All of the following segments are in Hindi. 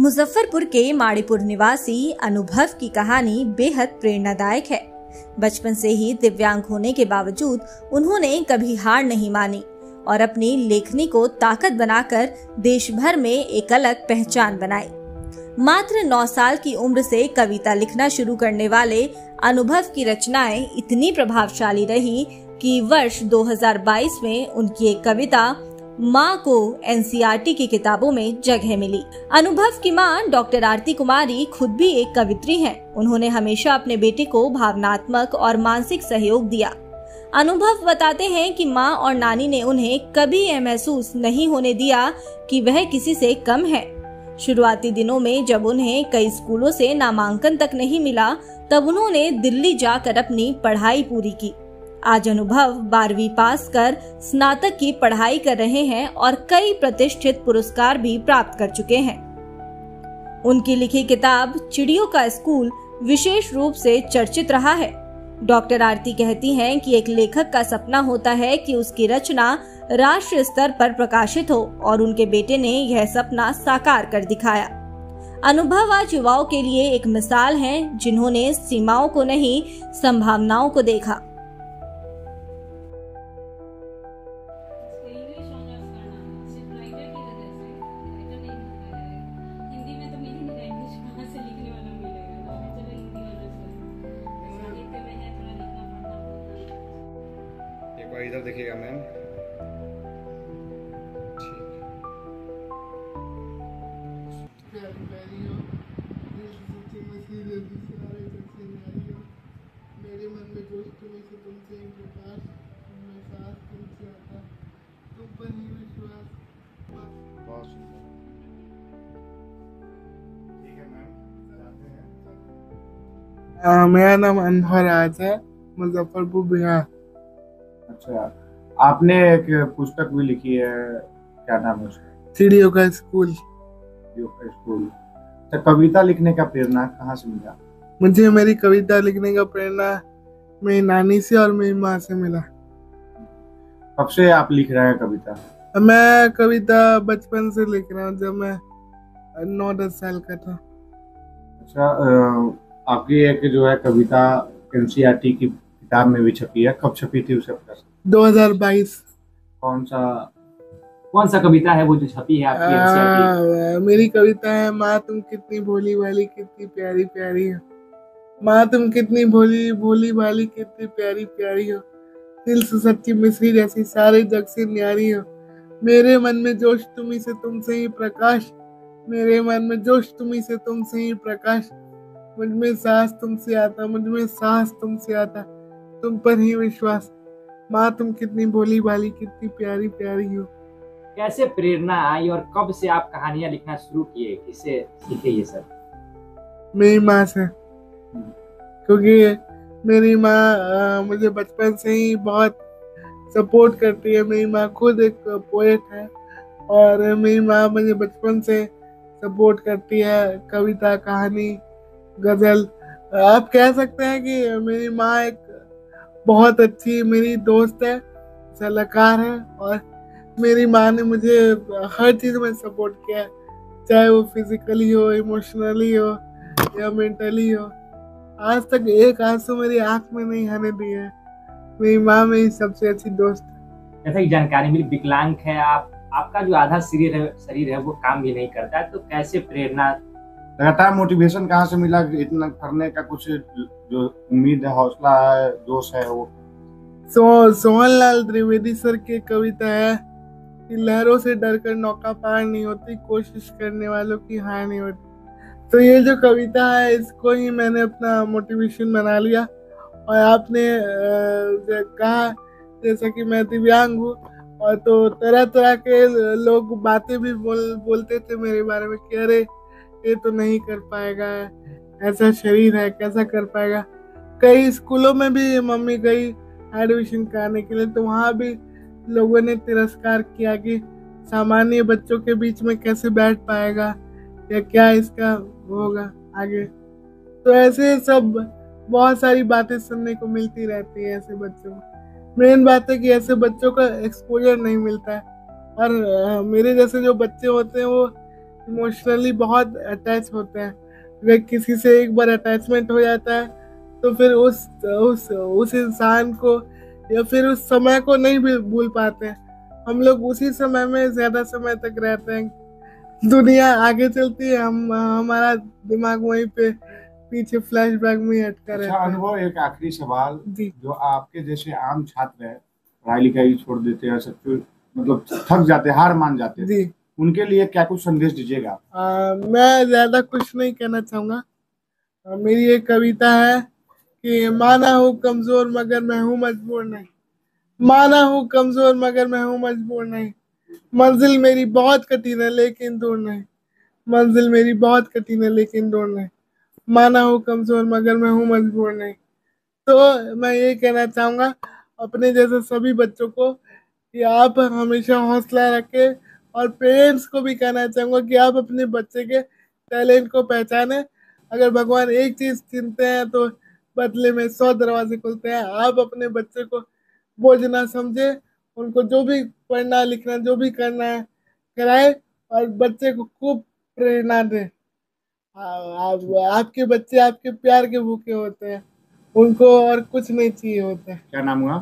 मुजफ्फरपुर के माड़ीपुर निवासी अनुभव की कहानी बेहद प्रेरणादायक है। बचपन से ही दिव्यांग होने के बावजूद उन्होंने कभी हार नहीं मानी और अपनी लेखनी को ताकत बनाकर देश भर में एक अलग पहचान बनाई। मात्र 9 साल की उम्र से कविता लिखना शुरू करने वाले अनुभव की रचनाएं इतनी प्रभावशाली रही कि वर्ष 2022 में उनकी एक कविता माँ को एनसीईआरटी की किताबों में जगह मिली। अनुभव की माँ डॉक्टर आरती कुमारी खुद भी एक कवित्री हैं। उन्होंने हमेशा अपने बेटे को भावनात्मक और मानसिक सहयोग दिया। अनुभव बताते हैं कि माँ और नानी ने उन्हें कभी यह महसूस नहीं होने दिया कि वह किसी से कम है। शुरुआती दिनों में जब उन्हें कई स्कूलों से नामांकन तक नहीं मिला, तब उन्होंने दिल्ली जाकर अपनी पढ़ाई पूरी की। आज अनुभव 12वीं पास कर स्नातक की पढ़ाई कर रहे हैं और कई प्रतिष्ठित पुरस्कार भी प्राप्त कर चुके हैं। उनकी लिखी किताब चिड़ियों का स्कूल विशेष रूप से चर्चित रहा है। डॉक्टर आरती कहती हैं कि एक लेखक का सपना होता है कि उसकी रचना राष्ट्रीय स्तर पर प्रकाशित हो और उनके बेटे ने यह सपना साकार कर दिखाया। अनुभव आज युवाओं के लिए एक मिसाल हैं, जिन्होंने सीमाओं को नहीं, संभावनाओं को देखा। इधर देखिएगा मैम। मेरे मन में जोश तुम्हें से तुमसे ही प्रकाश, मैं साथ तुमसे आता, तुम पर ही विश्वास। बहुत सुंदर। ठीक है मैम, जाते हैं। मेरा नाम अनुभव राज है, मुजफ्फरपुर बिहार। अच्छा, आपने एक पुस्तक भी लिखी है, क्या नाम है उसका? चिड़ियों का स्कूल। चिड़ियों का स्कूल। तो कविता लिखने का प्रेरणा कहाँ से मिला? मुझे मेरी कविता लिखने का प्रेरणा मेरी नानी से और मेरी माँ से मिला। कब से आप लिख रहे हैं कविता? मैं कविता बचपन से लिख रहा हूँ, जब मैं 9-10 साल का था। अच्छा, आपकी एक जो है कविता एनसीईआरटी की किताब में भी छपी है, कब छपी थी उसे बता सकते? 2022। कौन सा कविता है वो जो छपी है आपकी एनसीईआरटी? मेरी कविता है माँ तुम कितनी भोली भाली कितनी प्यारी प्यारी हो। माँ तुम कितनी भोली भोली भाली कितनी प्यारी प्यारी हो, दिल से सच्ची मिश्री जैसी सारे जग से न्यारी हो। मेरे मन में जोश तुम्ही से तुमसे ही प्रकाश, मेरे मन में जोश तुम्ही से तुमसे ही प्रकाश। मुझ में साहस तुमसे आता, मुझ में साहस तुमसे आता, तुम पर ही विश्वास। माँ तुम कितनी भोली भाली कितनी प्यारी प्यारी हो। कैसे प्रेरणा आई और कब से आप कहानियां लिखना शुरू किए, किससे सीखे ये सब? मेरी माँ से, क्योंकि मेरी माँ मुझे बचपन से ही बहुत सपोर्ट करती है। मेरी माँ खुद एक पोएट है और मेरी माँ मुझे बचपन से सपोर्ट करती है। कविता, कहानी, गजल। आप कह सकते हैं कि मेरी माँ एक बहुत अच्छी मेरी दोस्त है, सलाहकार है और मेरी माँ ने मुझे हर चीज़ में सपोर्ट किया है, चाहे वो फिजिकली हो, इमोशनली हो या मेंटली हो। आज तक एक आंसू मेरी आंख में नहीं आने दिया है। मेरी माँ मेरी सबसे अच्छी दोस्त है। जैसा कि जानकारी मिली, विकलांग है आप, आपका जो आधा शरीर है वो काम भी नहीं करता है, तो कैसे प्रेरणा, लगातार मोटिवेशन कहाँ से मिला इतना करने का? कुछ जो उम्मीद है, हौसला है, जोश है वो? सोहनलाल त्रिवेदी सर की कविता है कि लहरों से डरकर नौका पार नहीं होती, कोशिश करने वालों की हार नहीं होती। तो ये जो कविता है, इसको ही मैंने अपना मोटिवेशन बना लिया। और आपने कहा जैसा कि मैं दिव्यांग हूँ, और तो तरह तरह के लोग बातें भी बोलते थे मेरे बारे में कि अरे ये तो नहीं कर पाएगा, ऐसा शरीर है, कैसा कर पाएगा। कई स्कूलों में भी मम्मी गई एडमिशन कराने के लिए, तो वहाँ भी लोगों ने तिरस्कार किया कि सामान्य बच्चों के बीच में कैसे बैठ पाएगा या क्या इसका होगा आगे। तो ऐसे सब बहुत सारी बातें सुनने को मिलती रहती है ऐसे बच्चों को। मेन बात है कि ऐसे बच्चों का एक्सपोजर नहीं मिलता है, और मेरे जैसे जो बच्चे होते हैं वो इमोशनली बहुत अटैच होते हैं। अगर किसी से एक बार अटैचमेंट हो जाता है तो फिर उस इंसान को या फिर उस समय को नहीं भी भूल पाते हैं। हम लोग उसी समय में ज्यादा समय तक रहते हैं। दुनिया आगे चलती है, हम हमारा दिमाग वहीं पे पीछे फ्लैशबैक में अटका अच्छा रहता है। अनुभव, एक आखिरी सवाल, जी। जो आपके जैसे आम छात्र है, पढ़ाई लिखाई छोड़ देते हैं, सब कुछ मतलब थक जाते हैं, हार मान जाते हैं, जी। उनके लिए क्या कुछ संदेश दीजिएगा आप? मैं ज्यादा कुछ नहीं कहना चाहूंगा। मेरी एक कविता है कि माना हूँ कमजोर मगर मैं हूँ मजबूर नहीं। माना हूँ कमजोर मगर मैं हूँ मजबूर नहीं। मंजिल मेरी बहुत कठिन है लेकिन दूर नहीं। मंजिल मेरी बहुत कठिन है लेकिन दूर नहीं। माना हूँ कमजोर मगर मैं हूँ मजबूर नहीं। तो मैं ये कहना चाहूंगा अपने जैसे सभी बच्चों को कि आप हमेशा हौसला रखें, और पेरेंट्स को भी कहना चाहूंगा कि आप अपने बच्चे के टैलेंट को पहचानें। अगर भगवान एक चीज चुनते हैं तो बदले में 100 दरवाजे खुलते हैं। आप अपने बच्चे को बोझ ना समझे, उनको जो भी पढ़ना लिखना जो भी करना है कराए, और बच्चे को खूब प्रेरणा दें। आपके बच्चे आपके प्यार के भूखे होते हैं, उनको और कुछ नहीं चाहिए होता है। क्या नाम हुआ?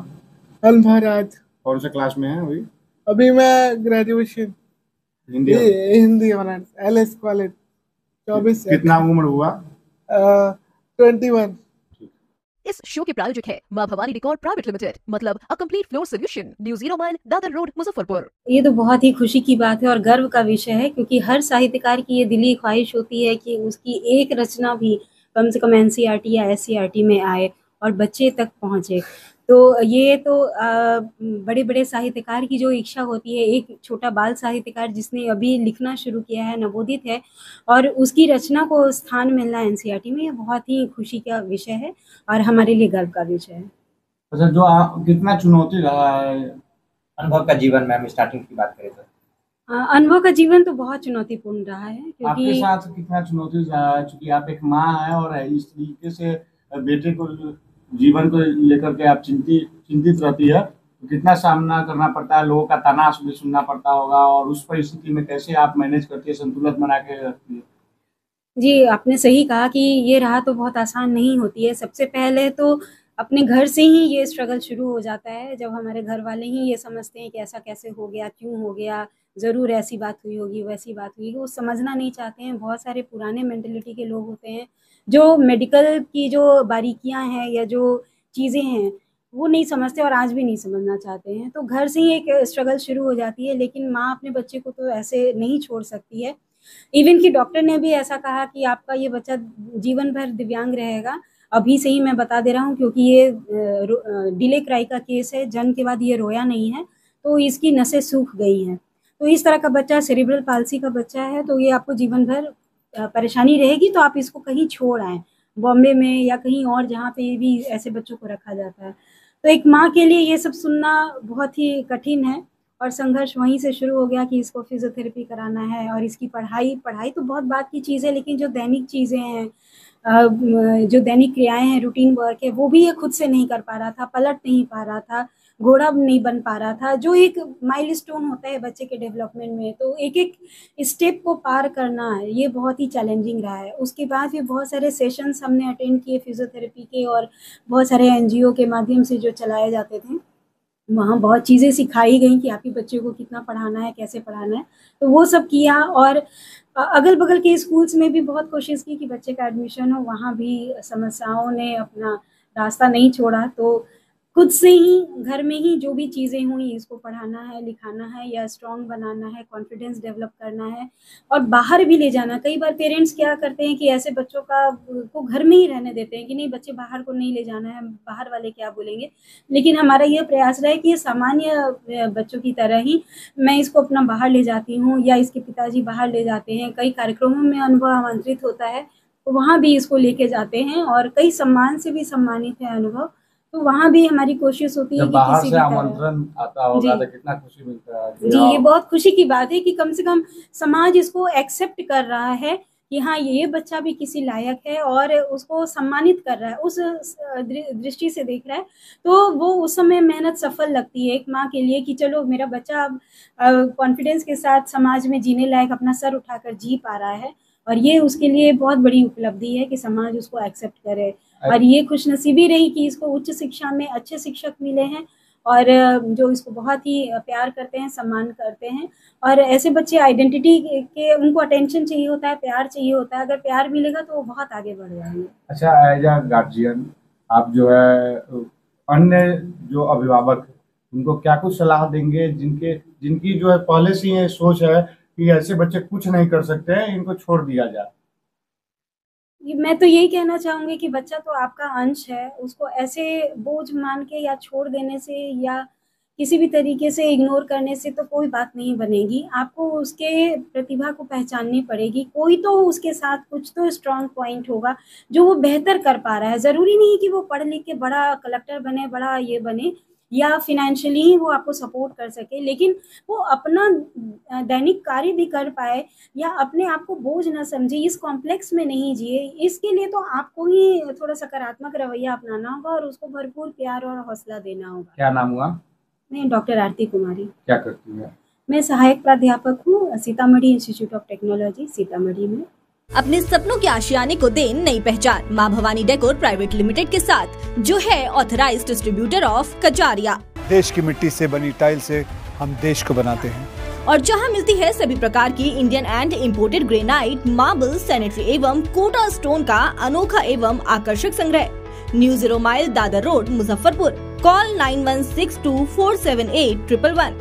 अनुभव राज। कौन से क्लास में है अभी? अभी मैं ग्रेजुएशन हिंदी में? Hindi honours LS college 24। कितना उम्र हुआ? 21। इस शो के प्रायोजक है मां भवानी रिकॉर्ड प्राइवेट लिमिटेड, मतलब a complete floor solution, new 0 mile Dadar road Muzaffarpur. ये तो बहुत ही खुशी की बात है और गर्व का विषय है, क्योंकि हर साहित्यकार की ये दिली ख्वाहिश होती है कि उसकी एक रचना भी कम से कम NCERT या SCERT में आए और बच्चे तक पहुँचे। तो ये तो बड़े बड़े साहित्यकार की जो इच्छा होती है, एक छोटा बाल साहित्यकार जिसने अभी लिखना शुरू किया है, नवोदित है, और उसकी रचना को स्थान मिलना NCERT में, ये बहुत ही खुशी का विषय है और हमारे लिए गर्व का विषय है। अच्छा, जो कितना चुनौती रहा है अनुभव का जीवन में, हम स्टार्टिंग की बात करें तो अनुभव का जीवन तो बहुत चुनौतीपूर्ण रहा है, आपके क्योंकि साथ कितना चुनौती रहा है? चूंकि आप एक माँ हैं और इस तरीके से बेटे को, जीवन को लेकर के आप चिंतित रहती है, तो कितना सामना करना पड़ता है, लोगों का ताना भी सुनना पड़ता होगा, और उस परिस्थिति में कैसे आप मैनेज करती है, संतुलन बना के रखती है? जी, आपने सही कहा कि ये राह तो बहुत आसान नहीं होती है। सबसे पहले तो अपने घर से ही ये स्ट्रगल शुरू हो जाता है, जब हमारे घर वाले ही ये समझते हैं कि ऐसा कैसे हो गया, क्यों हो गया, ज़रूर ऐसी बात हुई होगी, वैसी बात हुई होगी, वो समझना नहीं चाहते हैं। बहुत सारे पुराने मेंटालिटी के लोग होते हैं, जो मेडिकल की जो बारीकियाँ हैं या जो चीज़ें हैं, वो नहीं समझते और आज भी नहीं समझना चाहते हैं। तो घर से ही एक स्ट्रगल शुरू हो जाती है, लेकिन माँ अपने बच्चे को तो ऐसे नहीं छोड़ सकती है। इवन कि डॉक्टर ने भी ऐसा कहा कि आपका ये बच्चा जीवन भर दिव्यांग रहेगा। अभी से ही मैं बता दे रहा हूँ, क्योंकि ये डिले क्राई का केस है, जन्म के बाद ये रोया नहीं है, तो इसकी नसें सूख गई हैं। तो इस तरह का बच्चा सेरेब्रल पाल्सी का बच्चा है, तो ये आपको जीवन भर परेशानी रहेगी। तो आप इसको कहीं छोड़ आएँ, बॉम्बे में या कहीं और जहाँ पे भी ऐसे बच्चों को रखा जाता है। तो एक माँ के लिए ये सब सुनना बहुत ही कठिन है, और संघर्ष वहीं से शुरू हो गया कि इसको फिजियोथेरेपी कराना है, और इसकी पढ़ाई तो बहुत बात की चीज़ है, लेकिन जो दैनिक चीज़ें हैं, जो दैनिक क्रियाएं हैं, रूटीन वर्क है, वो भी ये खुद से नहीं कर पा रहा था, पलट नहीं पा रहा था, घोड़ा नहीं बन पा रहा था, जो एक माइलस्टोन होता है बच्चे के डेवलपमेंट में। तो एक एक स्टेप को पार करना है, ये बहुत ही चैलेंजिंग रहा है। उसके बाद फिर बहुत सारे सेशंस हमने अटेंड किए फिजियोथेरेपी के, और बहुत सारे NGO के माध्यम से जो चलाए जाते थे, वहाँ बहुत चीज़ें सिखाई गई कि आपके बच्चे को कितना पढ़ाना है, कैसे पढ़ाना है। तो वो सब किया, और अगल बगल के स्कूल्स में भी बहुत कोशिश की कि बच्चे का एडमिशन हो, वहाँ भी समस्याओं ने अपना रास्ता नहीं छोड़ा। तो खुद से ही घर में ही जो भी चीज़ें हुई, इसको पढ़ाना है, लिखाना है, या स्ट्रॉन्ग बनाना है, कॉन्फिडेंस डेवलप करना है, और बाहर भी ले जाना। कई बार पेरेंट्स क्या करते हैं कि ऐसे बच्चों को घर में ही रहने देते हैं कि नहीं, बच्चे बाहर को नहीं ले जाना है, बाहर वाले क्या बोलेंगे। लेकिन हमारा ये प्रयास रहा है कि ये सामान्य बच्चों की तरह ही मैं इसको अपना बाहर ले जाती हूँ, या इसके पिताजी बाहर ले जाते हैं। कई कार्यक्रमों में अनुभव आमंत्रित होता है, तो वहाँ भी इसको लेके जाते हैं, और कई सम्मान से भी सम्मानित है अनुभव। तो वहाँ भी हमारी कोशिश होती है जब कि बाहर किसी से भी आमंत्रण आता होगा जी। तो कितना खुशी मिलता है जी, ये बहुत खुशी की बात है कि कम से कम समाज इसको एक्सेप्ट कर रहा है कि हाँ ये बच्चा भी किसी लायक है और उसको सम्मानित कर रहा है, उस दृष्टि से देख रहा है, तो वो उस समय मेहनत सफल लगती है एक माँ के लिए कि चलो मेरा बच्चा अब कॉन्फिडेंस के साथ समाज में जीने लायक अपना सर उठाकर जी पा रहा है, और ये उसके लिए बहुत बड़ी उपलब्धि है कि समाज उसको एक्सेप्ट करे। और ये खुशनसीबी रही कि इसको उच्च शिक्षा में अच्छे शिक्षक मिले हैं और जो इसको बहुत ही प्यार करते हैं, सम्मान करते हैं। और ऐसे बच्चे आइडेंटिटी के उनको अटेंशन चाहिए होता है, प्यार चाहिए होता है, अगर प्यार मिलेगा तो वो बहुत आगे बढ़ जाएंगे। अच्छा, एज अ गार्जियन आप जो है अन्य जो अभिभावक उनको क्या कुछ सलाह देंगे जिनकी जो है पहले से ये सोच है कि ऐसे बच्चे कुछ नहीं कर सकते हैं, इनको छोड़ दिया जाए? मैं तो यही कहना चाहूँगी कि बच्चा तो आपका अंश है, उसको ऐसे बोझ मान के या छोड़ देने से या किसी भी तरीके से इग्नोर करने से तो कोई बात नहीं बनेगी। आपको उसके प्रतिभा को पहचाननी पड़ेगी, कोई तो उसके साथ कुछ तो स्ट्रॉन्ग पॉइंट होगा जो वो बेहतर कर पा रहा है। ज़रूरी नहीं कि वो पढ़ लिख के बड़ा कलेक्टर बने, बड़ा ये बने, या फिनेंशियली ही वो आपको सपोर्ट कर सके, लेकिन वो अपना दैनिक कार्य भी कर पाए या अपने आप को बोझ ना समझे, इस कॉम्प्लेक्स में नहीं जिए। इसके लिए तो आपको ही थोड़ा सकारात्मक रवैया अपनाना होगा और उसको भरपूर प्यार और हौसला देना होगा। क्या नाम हुआ? मैं डॉक्टर आरती कुमारी। क्या करती है? मैं सहायक प्राध्यापक हूँ Sitamarhi institute of technology Sitamarhi में। अपने सपनों के आशियाने को दें नई पहचान माँ भवानी डेकोर प्राइवेट लिमिटेड के साथ, जो है ऑथराइज्ड डिस्ट्रीब्यूटर ऑफ कजारिया। देश की मिट्टी से बनी टाइल से हम देश को बनाते हैं, और जहां मिलती है सभी प्रकार की Indian and imported granite, marble, sanitary एवं कोटा स्टोन का अनोखा एवं आकर्षक संग्रह। New 0 mile Dadar road, Muzaffarpur. Call 9162478111।